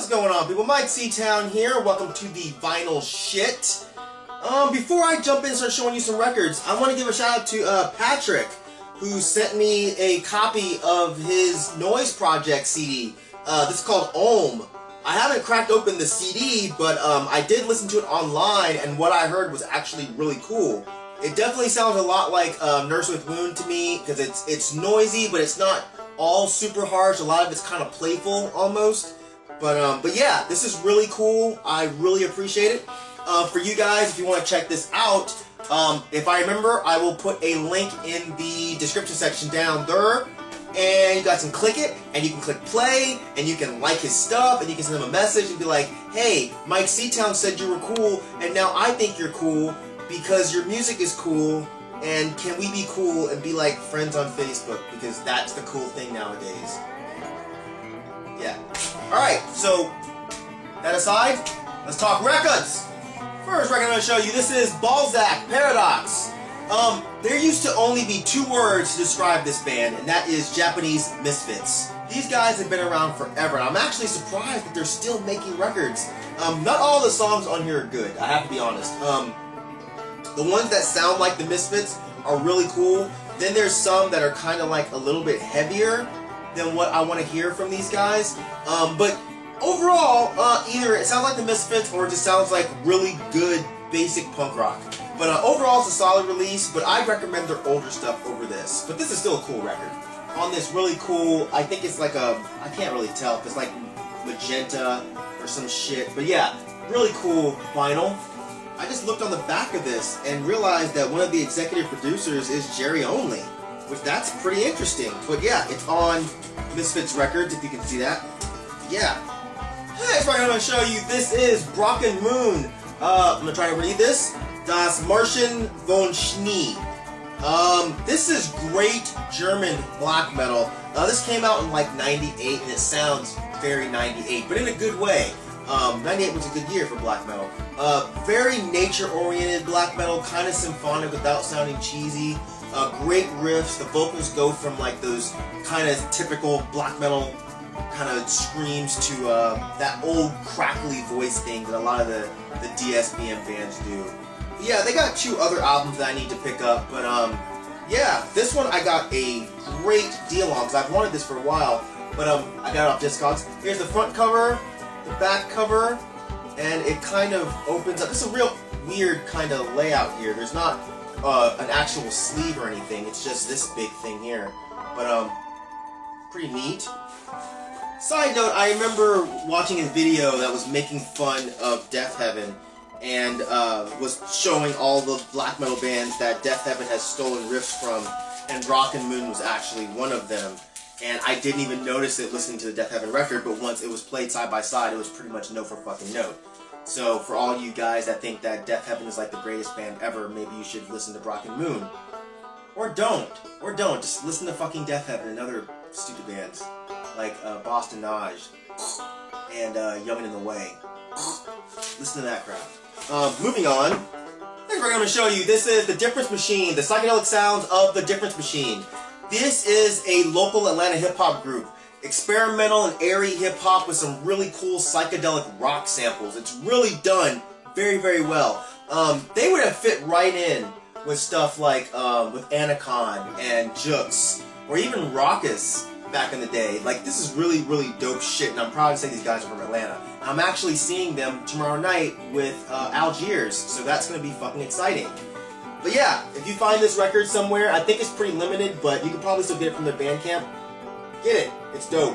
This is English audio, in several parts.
What's going on, people? Mike C-Town here. Welcome to the Vinyl Shit. Before I jump in and start showing you some records, I want to give a shout out to Patrick, who sent me a copy of his Noise Project CD. This is called Ohm. I haven't cracked open the CD, but I did listen to it online, and what I heard was actually really cool. It definitely sounds a lot like Nurse with Wound to me, because it's noisy, but it's not all super harsh. A lot of it's kind of playful, almost. But yeah, this is really cool. I really appreciate it. For you guys, if you want to check this out, if I remember, I will put a link in the description section down there. And you guys can click it, and you can click play, and you can like his stuff, and you can send him a message and be like, hey, Mike C-Town said you were cool, and now I think you're cool because your music is cool, and can we be cool and be like friends on Facebook, because that's the cool thing nowadays. Yeah. Alright, so, that aside, let's talk records! First record I'm going to show you, this is Balzac Paradox. There used to only be two words to describe this band, and that is Japanese misfits. These guys have been around forever, and I'm actually surprised that they're still making records. Not all the songs on here are good, I have to be honest. The ones that sound like the Misfits are really cool. Then there's some that are kind of like a little bit heavier than what I want to hear from these guys. But overall, either it sounds like the Misfits or it just sounds like really good basic punk rock. But overall, it's a solid release, but I recommend their older stuff over this. But this is still a cool record. On this really cool, I think it's like a, I can't really tell if it's like magenta or some shit. But yeah, really cool vinyl. I just looked on the back of this and realized that one of the executive producers is Jerry Only, which that's pretty interesting. But yeah, it's on Misfits Records, if you can see that. Yeah. Next record I'm going to show you, this is Brocken Moon. I'm going to try to read this. Das Marschen von Schnee. This is great German black metal. This came out in like 98 and it sounds very 98, but in a good way. 98 was a good year for black metal. Very nature-oriented black metal, kind of symphonic without sounding cheesy. Great riffs. The vocals go from like those kind of typical black metal kind of screams to that old crackly voice thing that a lot of the DSBM bands do. Yeah, they got two other albums that I need to pick up, but yeah, this one I got a great deal on because I've wanted this for a while, but I got it off Discogs. Here's the front cover, the back cover, and it kind of opens up. This is a real weird kind of layout here. There's not an actual sleeve or anything. It's just this big thing here, but pretty neat. Side note, I remember watching a video that was making fun of Deafheaven and was showing all the black metal bands that Deafheaven has stolen riffs from, and Brocken Moon was actually one of them. And I didn't even notice it listening to the Deafheaven record, but once it was played side by side, it was pretty much note for fucking note. So for all you guys that think that Deafheaven is like the greatest band ever, maybe you should listen to Brocken Moon. Or don't. Or don't. Just listen to fucking Deafheaven and other stupid bands. Like Boston Nage and Young and in the Way. Listen to that crap. Moving on. Next we're going to show you, this is The Difference Machine, the psychedelic sounds of The Difference Machine. This is a local Atlanta hip-hop group. Experimental and airy hip-hop with some really cool psychedelic rock samples. It's really done very, very well. They would have fit right in with stuff like with Anacon and Jux, or even Raucous back in the day. Like, this is really, really dope shit, and I'm proud to say these guys are from Atlanta. I'm actually seeing them tomorrow night with Algiers, so that's going to be fucking exciting. But yeah, if you find this record somewhere, I think it's pretty limited, but you can probably still get it from their Bandcamp. Get it. It's dope.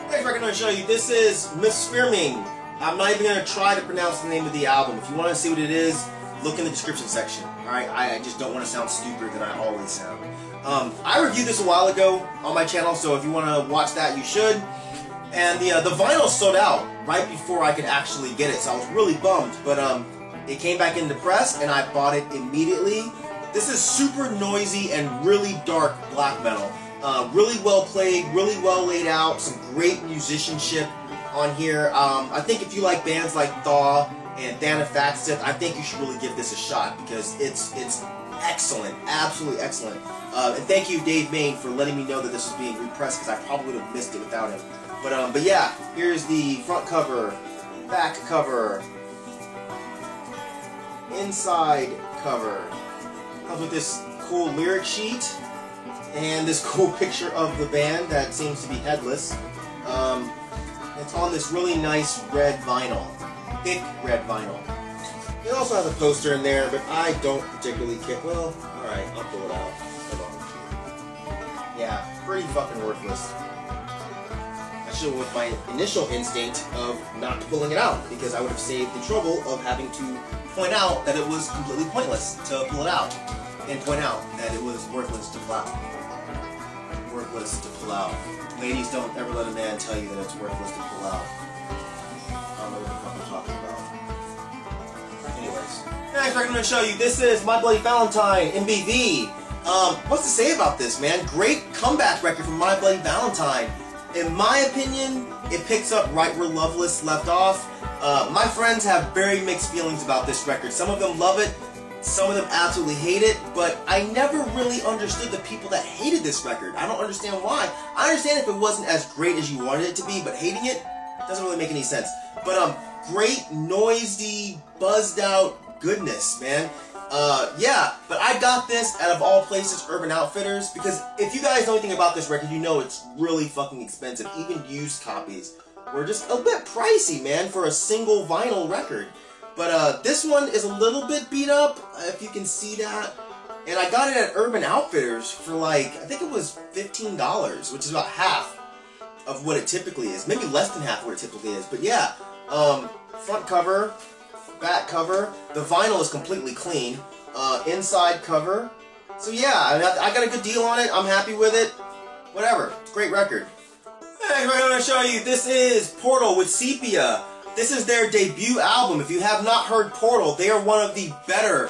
Next record I'm going to show you, this is Missfirming. I'm not even going to try to pronounce the name of the album. If you want to see what it is, look in the description section. Alright, I just don't want to sound stupider than I always sound. I reviewed this a while ago on my channel, so if you want to watch that, you should. And the vinyl sold out right before I could actually get it, so I was really bummed. But it came back into press, and I bought it immediately. This is super noisy and really dark black metal. Really well played, really well laid out, some great musicianship on here. I think if you like bands like Thaw and Thanafaxith, I think you should really give this a shot because it's excellent, absolutely excellent. And thank you, Dave Main, for letting me know that this was being repressed, because I probably would have missed it without him. But yeah, here's the front cover, back cover, inside cover. Comes with this cool lyric sheet and this cool picture of the band that seems to be headless. It's on this really nice red vinyl, thick red vinyl. It also has a poster in there, but I don't particularly care. Well, alright, I'll pull it out. Hold on. Yeah, pretty fucking worthless. I should have went with my initial instinct of not pulling it out, because I would have saved the trouble of having to point out that it was completely pointless to pull it out, and point out that it was worthless to pull out. Worthless to pull out. Ladies, don't ever let a man tell you that it's worthless to pull out. I don't know what the fuck I'm talking about. Anyways. Next, I'm going to show you, this is My Bloody Valentine, MBV. What's to say about this, man? Great comeback record from My Bloody Valentine. In my opinion, it picks up right where Loveless left off. My friends have very mixed feelings about this record. Some of them love it, some of them absolutely hate it, but I never really understood the people that hated this record. I don't understand why. I understand if it wasn't as great as you wanted it to be, but hating it doesn't really make any sense. But great, noisy, buzzed out goodness, man. Yeah, but I got this out of all places, Urban Outfitters, because if you guys know anything about this record, you know it's really fucking expensive. Even used copies were just a bit pricey, man, for a single vinyl record. But this one is a little bit beat up, if you can see that. And I got it at Urban Outfitters for like, I think it was $15, which is about half of what it typically is. Maybe less than half of what it typically is. But yeah, front cover, back cover. The vinyl is completely clean. Inside cover. So yeah, I got a good deal on it. I'm happy with it. Whatever. It's a great record. Next, we're going to show you, this is Portal with Sepia. This is their debut album. If you have not heard Portal, they are one of the better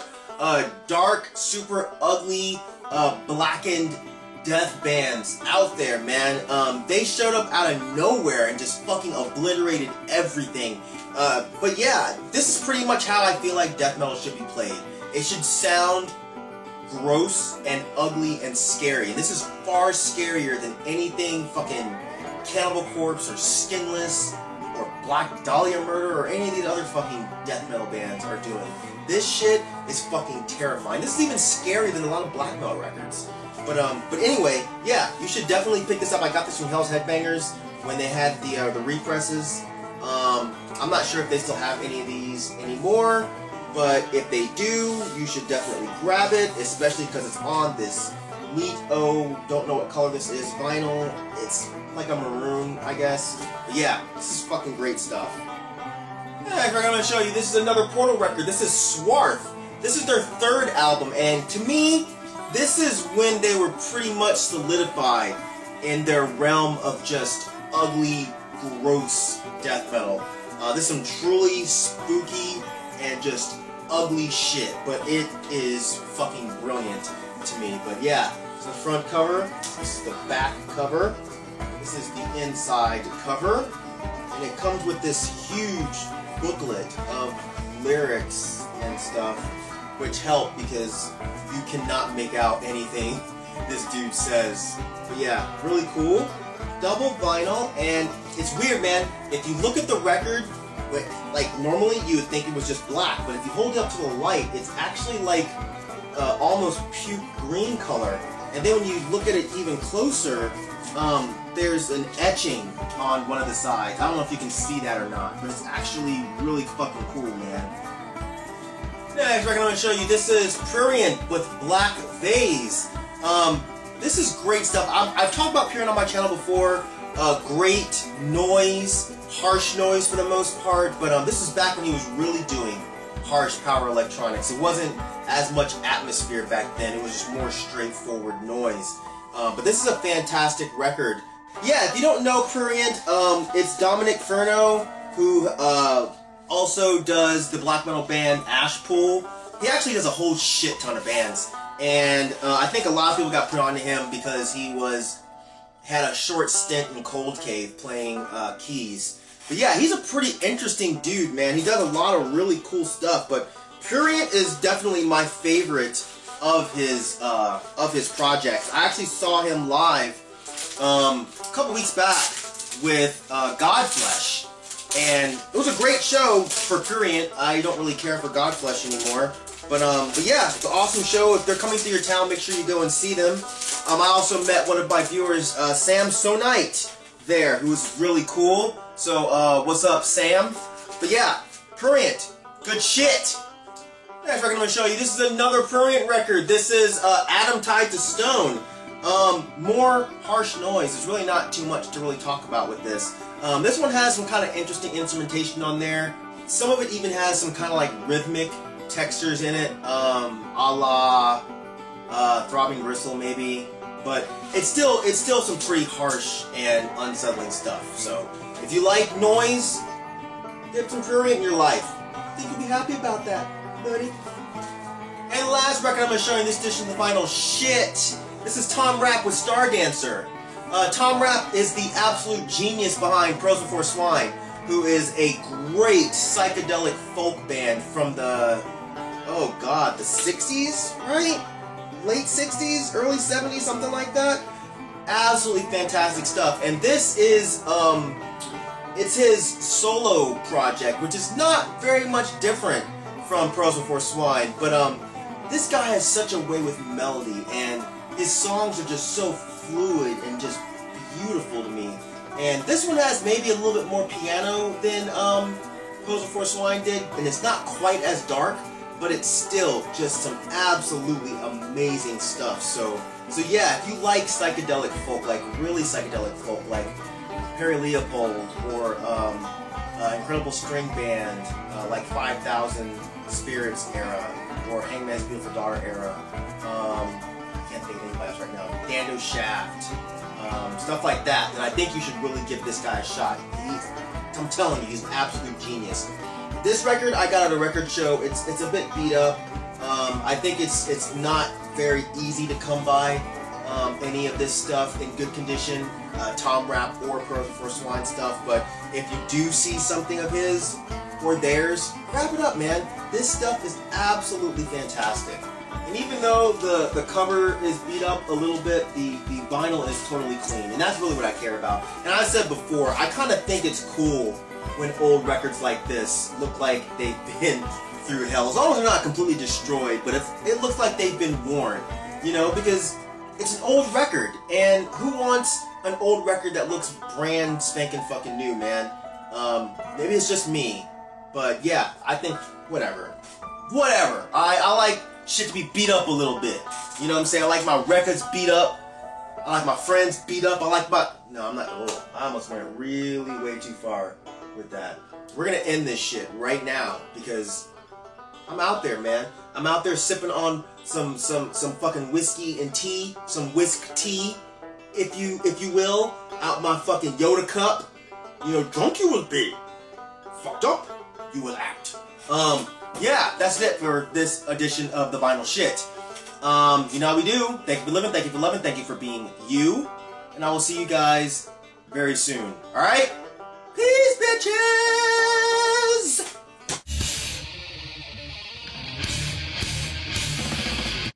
dark, super ugly, blackened death bands out there, man. They showed up out of nowhere and just fucking obliterated everything. But yeah, this is pretty much how I feel like death metal should be played. It should sound gross and ugly and scary. And this is far scarier than anything fucking Cannibal Corpse or Skinless or Black Dahlia Murder or any of these other fucking death metal bands are doing. This shit is fucking terrifying. This is even scarier than a lot of black metal records. But anyway, yeah, you should definitely pick this up. I got this from Hell's Headbangers when they had the represses. I'm not sure if they still have any of these anymore, but if they do, you should definitely grab it, especially because it's on this neat, don't know what color this is, vinyl. It's like a maroon, I guess. But yeah, this is fucking great stuff. Next, we're going to show you, this is another Portal record. This is Swarth. This is their third album, and to me, this is when they were pretty much solidified in their realm of just ugly, gross death metal. This is some truly spooky and just ugly shit, but it is fucking brilliant to me. But yeah, it's the front cover, this is the back cover, this is the inside cover, and it comes with this huge booklet of lyrics and stuff, which help because you cannot make out anything this dude says. But yeah, really cool. Double vinyl, and it's weird, man. If you look at the record, like normally you would think it was just black, but if you hold it up to the light, it's actually like almost puke green color. And then when you look at it even closer, there's an etching on one of the sides. I don't know if you can see that or not, but it's actually really fucking cool, man. Next, we're going to show you, this is Prurient with Black Vase. This is great stuff. I've talked about Prurient on my channel before. Great noise, harsh noise for the most part, but this is back when he was really doing harsh power electronics. It wasn't as much atmosphere back then. It was just more straightforward noise. But this is a fantastic record. Yeah, if you don't know Prurient, it's Dominic Furno, who also does the black metal band Ashpool. He actually does a whole shit ton of bands, and I think a lot of people got put onto him because he had a short stint in Cold Cave playing keys. But yeah, he's a pretty interesting dude, man. He does a lot of really cool stuff, but Prurient is definitely my favorite of his projects. I actually saw him live a couple weeks back with Godflesh, and it was a great show for Prurient. I don't really care for Godflesh anymore, but yeah, it's an awesome show. If they're coming to your town, make sure you go and see them. I also met one of my viewers, Sam Sonite, there, who was really cool. So what's up, Sam? But yeah, Prurient, good shit. Next record I'm going to show you, this is another Prurient record. This is Atom Tied to Stone. More harsh noise. There's really not too much to really talk about with this. This one has some kind of interesting instrumentation on there. Some of it even has some kind of like rhythmic textures in it, a la Throbbing Gristle maybe. But it's still some pretty harsh and unsettling stuff. So if you like noise, get some Prurient in your life. I think you'll be happy about that, buddy. And the last record I'm going to show you in this edition of the Vinyl Shit. This is Tom Rapp with Star Dancer. Tom Rapp is the absolute genius behind Pearls Before Swine, who is a great psychedelic folk band from the, oh god, the 60s, right? Late 60s, early 70s, something like that. Absolutely fantastic stuff. And this is, it's his solo project, which is not very much different from Pearls Before Swine, but this guy has such a way with melody, and his songs are just so fluid and just beautiful to me. And this one has maybe a little bit more piano than Pearls Before Swine did, and it's not quite as dark, but it's still just some absolutely amazing stuff. So yeah, if you like psychedelic folk, like really psychedelic folk, like Perry Leopold or Incredible String Band, like 5,000 Spirits era, or Hangman's Beautiful Daughter era, I can't think of anybody else right now, Dando Shaft, stuff like that, then I think you should really give this guy a shot. I'm telling you, he's an absolute genius. This record I got at a record show. It's a bit beat up. I think it's not very easy to come by any of this stuff in good condition, Tom Rapp or Pearls Before Swine stuff. But if you do see something of his or theirs, grab it up, man. This stuff is absolutely fantastic. And even though the cover is beat up a little bit, the vinyl is totally clean, and that's really what I care about. And I said before, I kind of think it's cool when old records like this look like they've been through hell. As long as they're not completely destroyed, but it looks like they've been worn, you know, because it's an old record, and who wants an old record that looks brand spanking fucking new, man? Maybe it's just me, but yeah, I think, whatever. I like shit to be beat up a little bit. You know what I'm saying? I like my records beat up. I like my friends beat up. I like my... No, I'm not... Oh, I almost went really way too far with that. We're gonna end this shit right now because I'm out there, man. I'm out there sipping on some fucking whiskey and tea, some whisk tea, if you will, out my fucking Yoda cup. You know, drunk you will be. Fucked up, you will act. Yeah, that's it for this edition of the Vinyl Shit. You know how we do. Thank you for living, thank you for loving, thank you for being you. And I will see you guys very soon. Alright? Peace, bitches!